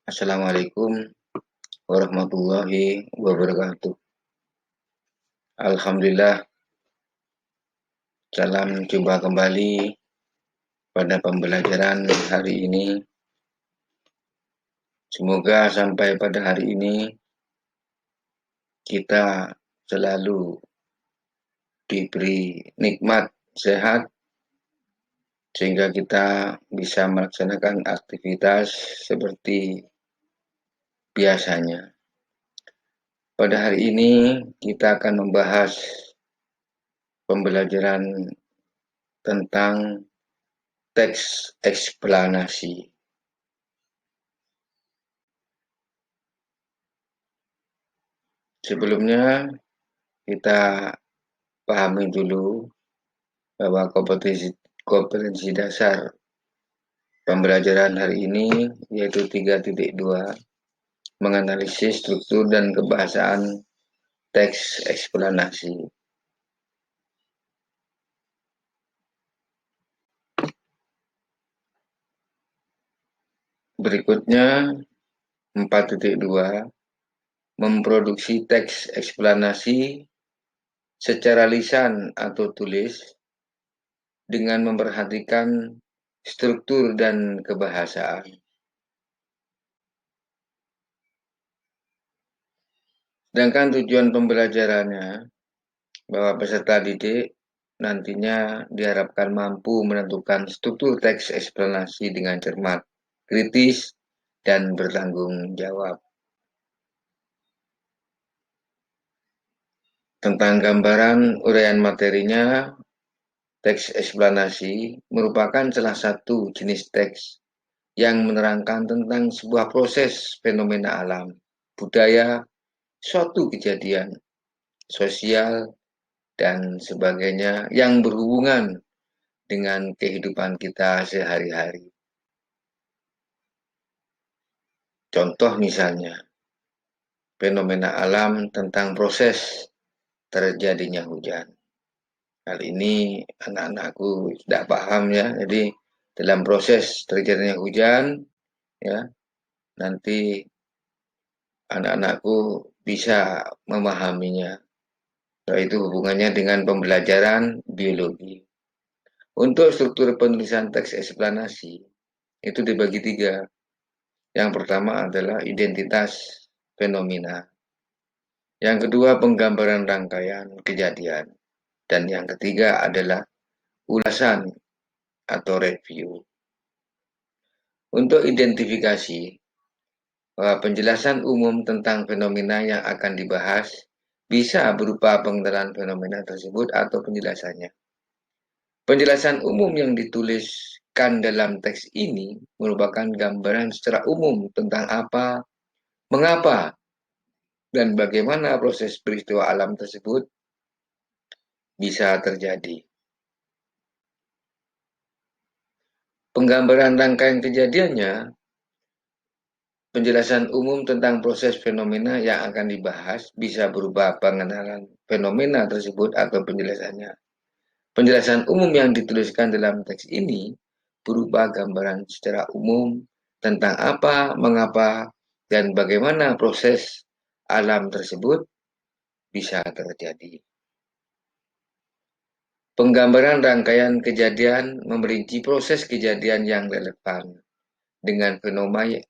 Assalamualaikum warahmatullahi wabarakatuh. Alhamdulillah, salam jumpa kembali pada pembelajaran hari ini. Semoga sampai pada hari ini kita selalu diberi nikmat sehat sehingga kita bisa melaksanakan aktivitas seperti biasanya. Pada hari ini kita akan membahas pembelajaran tentang teks eksplanasi. Sebelumnya kita pahami dulu bahwa kompetensi dasar pembelajaran hari ini yaitu 3.2 menganalisis struktur dan kebahasaan teks eksplanasi. Berikutnya 4.2 memproduksi teks eksplanasi secara lisan atau tulis dengan memperhatikan struktur dan kebahasaan. Sedangkan tujuan pembelajarannya bahwa peserta didik nantinya diharapkan mampu menentukan struktur teks eksplanasi dengan cermat, kritis, dan bertanggung jawab. Tentang gambaran uraian materinya, teks eksplanasi merupakan salah satu jenis teks yang menerangkan tentang sebuah proses fenomena alam, budaya, suatu kejadian, sosial, dan sebagainya yang berhubungan dengan kehidupan kita sehari-hari. Contoh misalnya, fenomena alam tentang proses terjadinya hujan. Kali ini anak-anakku sudah paham ya, jadi dalam proses terjadinya hujan, ya nanti anak-anakku bisa memahaminya. Yaitu hubungannya dengan pembelajaran biologi. Untuk struktur penulisan teks eksplanasi, itu dibagi 3. Yang pertama adalah identitas fenomena. Yang kedua, penggambaran rangkaian kejadian. Dan yang ketiga adalah ulasan atau review. Untuk identifikasi, penjelasan umum tentang fenomena yang akan dibahas bisa berupa pengenalan fenomena tersebut atau penjelasannya. Penjelasan umum yang dituliskan dalam teks ini merupakan gambaran secara umum tentang apa, mengapa, dan bagaimana proses peristiwa alam tersebut bisa terjadi. Penggambaran rangkaian kejadiannya, penjelasan umum tentang proses fenomena yang akan dibahas bisa berupa pengenalan fenomena tersebut atau penjelasannya. Penjelasan umum yang dituliskan dalam teks ini berupa gambaran secara umum tentang apa, mengapa, dan bagaimana proses alam tersebut bisa terjadi. Penggambaran rangkaian kejadian memerinci proses kejadian yang relevan dengan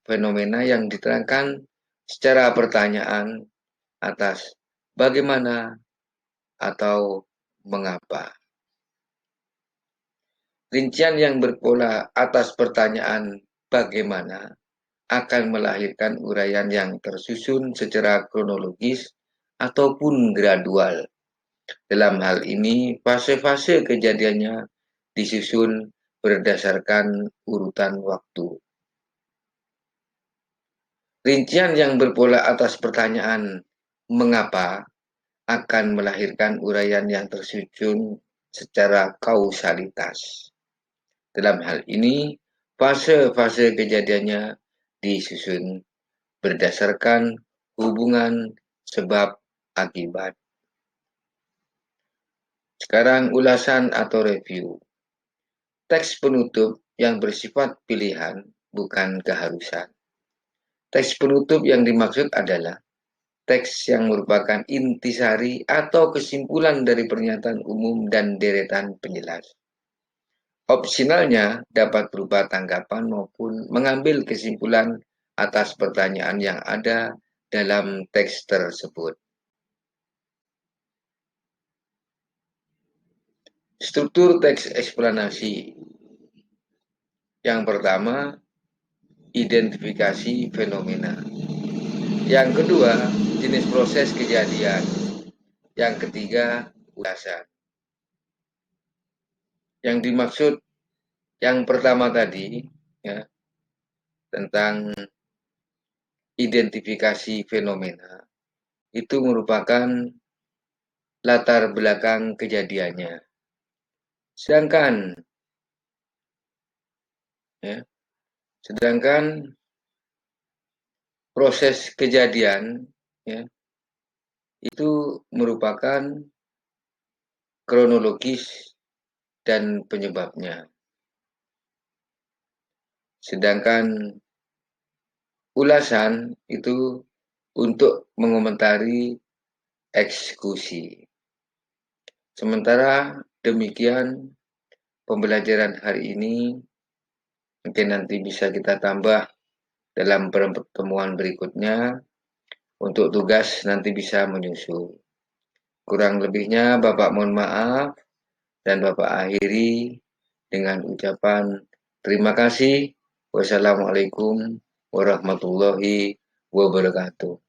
fenomena yang diterangkan secara pertanyaan atas bagaimana atau mengapa. Rincian yang berpola atas pertanyaan bagaimana akan melahirkan uraian yang tersusun secara kronologis ataupun gradual. Dalam hal ini, fase-fase kejadiannya disusun berdasarkan urutan waktu. Rincian yang berpola atas pertanyaan mengapa akan melahirkan uraian yang tersusun secara kausalitas. Dalam hal ini, fase-fase kejadiannya disusun berdasarkan hubungan sebab akibat. Sekarang ulasan atau review. Teks penutup yang bersifat pilihan bukan keharusan. Teks penutup yang dimaksud adalah teks yang merupakan intisari atau kesimpulan dari pernyataan umum dan deretan penjelas. Opsionalnya dapat berupa tanggapan maupun mengambil kesimpulan atas pertanyaan yang ada dalam teks tersebut. Struktur teks eksplanasi. Yang pertama, identifikasi fenomena. Yang kedua, jenis proses kejadian. Yang ketiga, ulasan. Yang dimaksud yang pertama tadi, ya, tentang identifikasi fenomena, itu merupakan latar belakang kejadiannya. Sedangkan proses kejadian, ya, itu merupakan kronologis dan penyebabnya. Sedangkan ulasan itu untuk mengomentari eksekusi. Sementara demikian pembelajaran hari ini, mungkin nanti bisa kita tambah dalam pertemuan berikutnya. Untuk tugas nanti bisa menyusul. Kurang lebihnya Bapak mohon maaf dan Bapak akhiri dengan ucapan terima kasih. Wassalamualaikum warahmatullahi wabarakatuh.